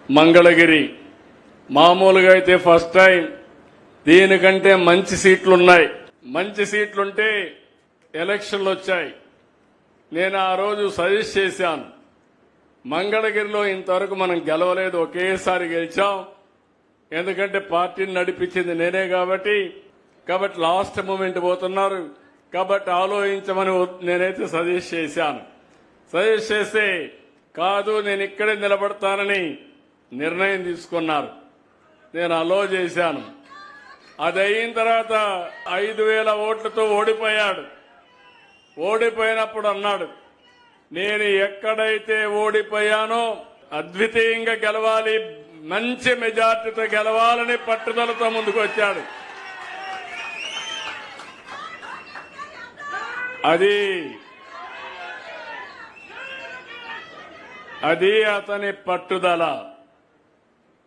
మంగళగిరి మామూలుగా అయితే first time, దీనికంటే మంచి సీట్లున్నాయి. మంచి సీట్లుంటే ఎలక్షన్లు వచ్చాయి. నేను ఆ రోజు సజెస్ట్ చేశాను, మంగళగిరిలో ఇంతవరకు మనం గెలవలేదు, ఒకేసారి గెలిచాం. ఎందుకంటే పార్టీని నడిపించింది నేనే కాబట్టి లాస్ట్ మూమెంట్ పోతున్నారు కాబట్టి ఆలోచించమని నేనైతే సజెస్ట్ చేశాను. సజెస్ట్ చేస్తే కాదు నేను ఇక్కడే నిలబడతానని నిర్ణయం తీసుకున్నారు. నేను అలో చేశాను. అది అయిన తర్వాత 5,000 ఓట్లతో ఓడిపోయాడు. ఓడిపోయినప్పుడు అన్నాడు, నేను ఎక్కడైతే ఓడిపోయానో అద్వితీయంగా గెలవాలి, మంచి మెజార్టీతో గెలవాలని పట్టుదలతో ముందుకు వచ్చాడు. అది అతని పట్టుదల.